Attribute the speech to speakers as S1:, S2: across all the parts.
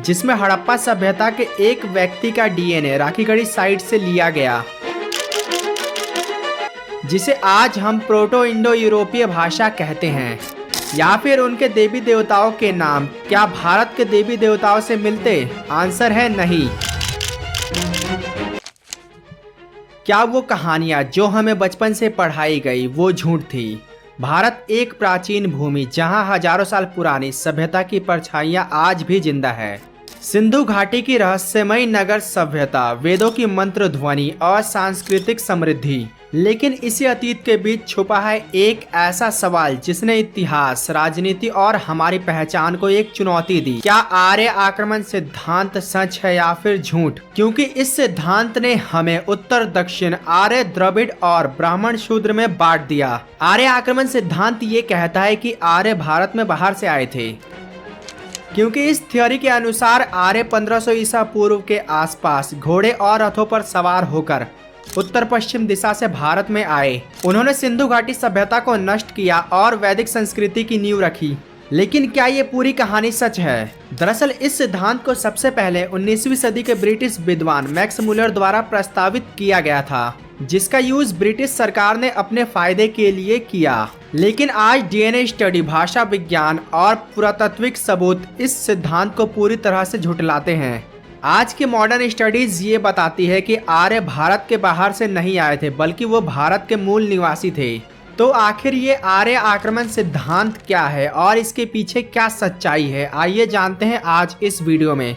S1: जिसमें हड़प्पा सभ्यता के एक व्यक्ति का डीएनए राखीगढ़ी साइट से लिया गया, जिसे आज हम प्रोटो इंडो यूरोपीय भाषा कहते हैं। या फिर उनके देवी देवताओं के नाम क्या भारत के देवी देवताओं से मिलते? आंसर है नहीं। क्या वो कहानियाँ जो हमें बचपन से पढ़ाई गई वो झूठ थी? भारत एक प्राचीन भूमि जहां हजारों साल पुरानी सभ्यता की परछाइयां आज भी जिंदा है। सिंधु घाटी की रहस्यमयी नगर सभ्यता, वेदों की मंत्र ध्वनि और सांस्कृतिक समृद्धि। लेकिन इसी अतीत के बीच छुपा है एक ऐसा सवाल जिसने इतिहास, राजनीति और हमारी पहचान को एक चुनौती दी। क्या आर्य आक्रमण सिद्धांत सच है या फिर झूठ? क्योंकि इस सिद्धांत ने हमें उत्तर, दक्षिण, आर्य, द्रविड़ और ब्राह्मण शूद्र में बांट दिया। आर्य आक्रमण सिद्धांत ये कहता है कि आर्य भारत में बाहर से आए थे, क्योंकि इस थ्योरी के अनुसार आर्य 1500 ईसा पूर्व के आसपास घोड़े और रथों पर सवार होकर उत्तर पश्चिम दिशा से भारत में आए। उन्होंने सिंधु घाटी सभ्यता को नष्ट किया और वैदिक संस्कृति की नींव रखी। लेकिन क्या ये पूरी कहानी सच है? दरअसल इस सिद्धांत को सबसे पहले 19वीं सदी के ब्रिटिश विद्वान मैक्स मुलर द्वारा प्रस्तावित किया गया था, जिसका यूज ब्रिटिश सरकार ने अपने फायदे के लिए किया। लेकिन आज डीएनए स्टडी, भाषा विज्ञान और पुरातात्विक सबूत इस सिद्धांत को पूरी तरह से झुठलाते हैं। आज की मॉडर्न स्टडीज ये बताती है कि आर्य भारत के बाहर से नहीं आए थे, बल्कि वो भारत के मूल निवासी थे। तो आखिर ये आर्य आक्रमण सिद्धांत क्या है और इसके पीछे क्या सच्चाई है? आइए जानते हैं आज इस वीडियो में।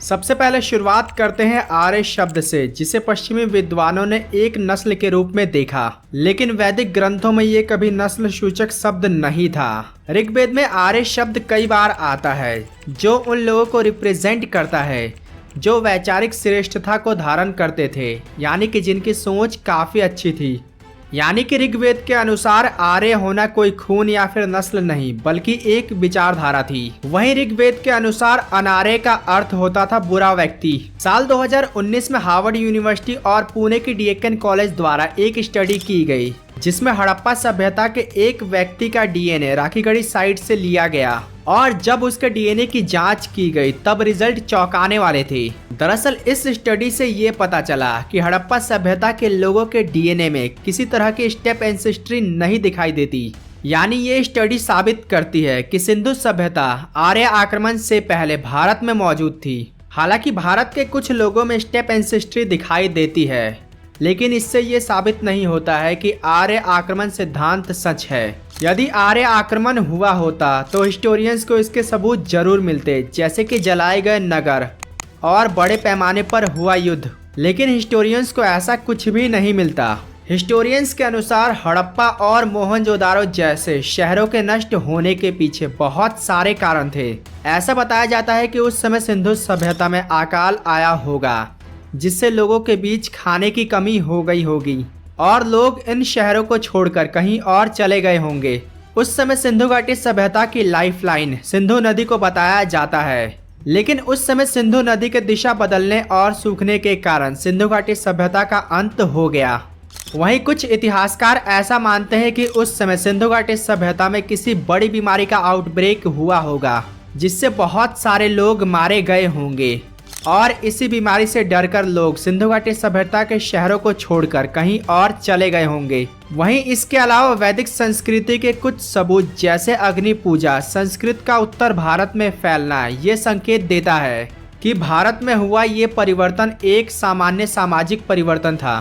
S1: सबसे पहले शुरुआत करते हैं आर्य शब्द से, जिसे पश्चिमी विद्वानों ने एक नस्ल के रूप में देखा। लेकिन वैदिक ग्रंथों में ये कभी नस्ल सूचक शब्द नहीं था। ऋग्वेद में आर्य शब्द कई बार आता है, जो उन लोगों को रिप्रेजेंट करता है जो वैचारिक श्रेष्ठता को धारण करते थे, यानी कि जिनकी सोच काफी अच्छी थी। यानी कि ऋग्वेद के अनुसार आर्य होना कोई खून या फिर नस्ल नहीं, बल्कि एक विचारधारा थी। वहीं ऋग्वेद के अनुसार अनार्य का अर्थ होता था बुरा व्यक्ति। साल 2019 में हार्वर्ड यूनिवर्सिटी और पुणे की डेक्कन कॉलेज द्वारा एक स्टडी की गई, जिसमें हड़प्पा सभ्यता के एक व्यक्ति का डीएनए राखीगढ़ी साइट से लिया गया और जब उसके डीएनए की जांच की गई तब रिजल्ट चौंकाने वाले थे। दरअसल इस स्टडी से ये पता चला कि हड़प्पा सभ्यता के लोगों के डीएनए में किसी तरह की स्टेप एंसेस्ट्री नहीं दिखाई देती। यानी ये स्टडी साबित करती है कि सिंधु सभ्यता आर्य आक्रमण से पहले भारत में मौजूद थी। हालांकि भारत के कुछ लोगों में स्टेप एंसेस्ट्री दिखाई देती है, लेकिन इससे ये साबित नहीं होता है कि आर्य आक्रमण सिद्धांत सच है। यदि आर्य आक्रमण हुआ होता तो हिस्टोरियंस को इसके सबूत जरूर मिलते, जैसे कि जलाए गए नगर और बड़े पैमाने पर हुआ युद्ध। लेकिन हिस्टोरियंस को ऐसा कुछ भी नहीं मिलता। हिस्टोरियंस के अनुसार हड़प्पा और मोहनजोदारो जैसे शहरों के नष्ट होने के पीछे बहुत सारे कारण थे। ऐसा बताया जाता है कि उस समय सिंधु सभ्यता में अकाल आया होगा, जिससे लोगों के बीच खाने की कमी हो गई होगी और लोग इन शहरों को छोड़कर कहीं और चले गए होंगे। उस समय सिंधु घाटी सभ्यता की लाइफलाइन सिंधु नदी को बताया जाता है। लेकिन उस समय सिंधु नदी के दिशा बदलने और सूखने के कारण सिंधु घाटी सभ्यता का अंत हो गया। वहीं कुछ इतिहासकार ऐसा मानते हैं कि उस समय सिंधु घाटी सभ्यता में किसी बड़ी बीमारी का आउटब्रेक हुआ होगा, जिससे बहुत सारे लोग मारे गए होंगे और इसी बीमारी से डरकर लोग सिंधु घाटी सभ्यता के शहरों को छोड़कर कहीं और चले गए होंगे। वहीं इसके अलावा वैदिक संस्कृति के कुछ सबूत, जैसे अग्नि पूजा संस्कृत का उत्तर भारत में फैलना, ये संकेत देता है कि भारत में हुआ ये परिवर्तन एक सामान्य सामाजिक परिवर्तन था।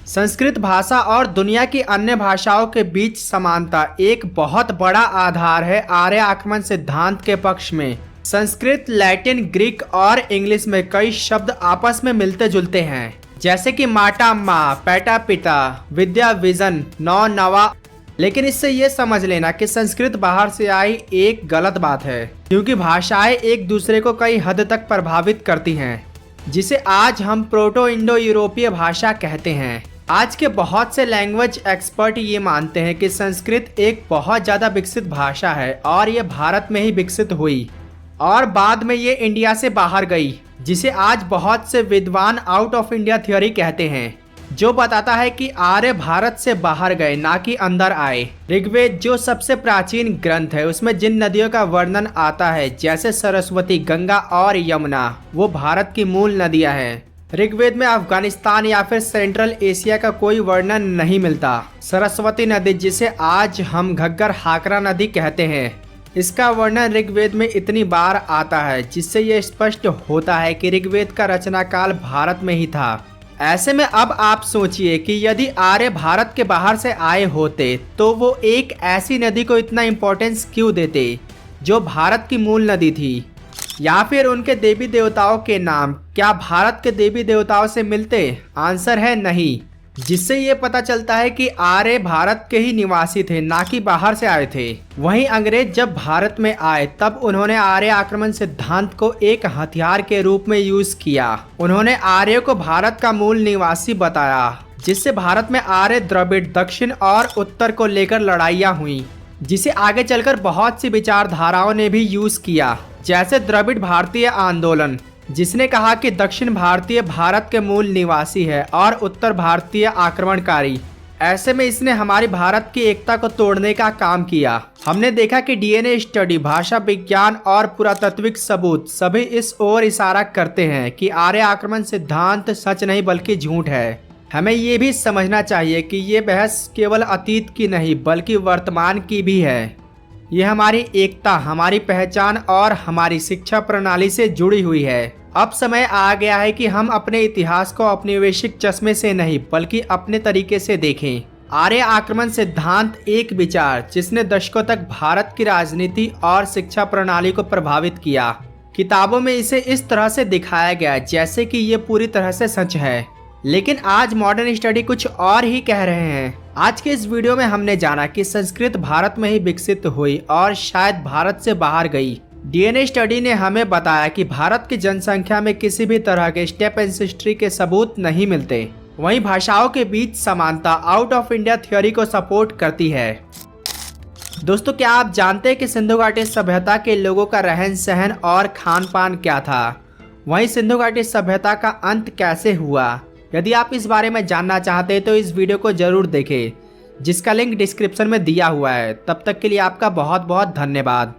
S1: संस्कृत भाषा और दुनिया की अन्य भाषाओं के बीच समानता एक बहुत बड़ा आधार है आर्य आक्रमण सिद्धांत के पक्ष में। संस्कृत, लैटिन, ग्रीक और इंग्लिश में कई शब्द आपस में मिलते जुलते हैं, जैसे कि माटा माँ, पैटा पिता, विद्या विजन, नौ नवा। लेकिन इससे ये समझ लेना कि संस्कृत बाहर से आई एक गलत बात है, क्योंकि भाषाएं एक दूसरे को कई हद तक प्रभावित करती हैं, जिसे आज हम प्रोटो इंडो यूरोपीय भाषा कहते हैं। आज के बहुत से लैंग्वेज एक्सपर्ट ये मानते हैं कि संस्कृत एक बहुत ज़्यादा विकसित भाषा है और ये भारत में ही विकसित हुई। और बाद में ये इंडिया से बाहर गई, जिसे आज बहुत से विद्वान आउट ऑफ इंडिया थ्योरी कहते हैं, जो बताता है कि आर्य भारत से बाहर गए ना कि अंदर आए। ऋग्वेद जो सबसे प्राचीन ग्रंथ है, उसमें जिन नदियों का वर्णन आता है जैसे सरस्वती, गंगा और यमुना, वो भारत की मूल नदियां हैं। ऋग्वेद में अफगानिस्तान या फिर सेंट्रल एशिया का कोई वर्णन नहीं मिलता। सरस्वती नदी, जिसे आज हम घग्गर हाकरा नदी कहते हैं, इसका वर्णन ऋग्वेद में इतनी बार आता है जिससे ये स्पष्ट होता है कि ऋग्वेद का रचना काल भारत में ही था। ऐसे में अब आप सोचिए कि यदि आर्य भारत के बाहर से आए होते तो वो एक ऐसी नदी को इतना इम्पोर्टेंस क्यों देते जो भारत की मूल नदी थी? या फिर उनके देवी देवताओं के नाम क्या भारत के देवी देवताओं से मिलते? आंसर है नहीं। जिससे ये पता चलता है कि आर्य भारत के ही निवासी थे, ना कि बाहर से आए थे। वहीं अंग्रेज जब भारत में आए तब उन्होंने आर्य आक्रमण सिद्धांत को एक हथियार के रूप में यूज किया। उन्होंने आर्य को भारत का मूल निवासी बताया, जिससे भारत में आर्य, द्रविड़, दक्षिण और उत्तर को लेकर लड़ाइयाँ हुई, जिसे आगे चलकर बहुत सी विचारधाराओं ने भी यूज किया, जैसे द्रविड़ भारतीय आंदोलन, जिसने कहा कि दक्षिण भारतीय भारत के मूल निवासी है और उत्तर भारतीय आक्रमणकारी। ऐसे में इसने हमारी भारत की एकता को तोड़ने का काम किया। हमने देखा कि डीएनए स्टडी, भाषा विज्ञान और पुरातात्विक सबूत सभी इस ओर इशारा करते हैं कि आर्य आक्रमण सिद्धांत सच नहीं बल्कि झूठ है। हमें ये भी समझना चाहिए कि ये बहस केवल अतीत की नहीं बल्कि वर्तमान की भी है। ये हमारी एकता, हमारी पहचान और हमारी शिक्षा प्रणाली से जुड़ी हुई है। अब समय आ गया है कि हम अपने इतिहास को औपनिवेशिक चश्मे से नहीं बल्कि अपने तरीके से देखें। आर्य आक्रमण सिद्धांत एक विचार जिसने दशकों तक भारत की राजनीति और शिक्षा प्रणाली को प्रभावित किया। किताबों में इसे इस तरह से दिखाया गया जैसे कि ये पूरी तरह से सच है, लेकिन आज मॉडर्न स्टडी कुछ और ही कह रहे हैं। आज के इस वीडियो में हमने जाना कि संस्कृत भारत में ही विकसित हुई और शायद भारत से बाहर गई। डीएनए स्टडी ने हमें बताया कि भारत की जनसंख्या में किसी भी तरह के स्टेप एंसेस्ट्री के सबूत नहीं मिलते। वहीं भाषाओं के बीच समानता आउट ऑफ इंडिया थ्योरी को सपोर्ट करती है। दोस्तों, क्या आप जानते हैं कि सिंधु घाटी सभ्यता के लोगों का रहन सहन और खान पान क्या था? वहीं सिंधु घाटी सभ्यता का अंत कैसे हुआ? यदि आप इस बारे में जानना चाहते हैं तो इस वीडियो को जरूर देखें, जिसका लिंक डिस्क्रिप्शन में दिया हुआ है। तब तक के लिए आपका बहुत बहुत धन्यवाद।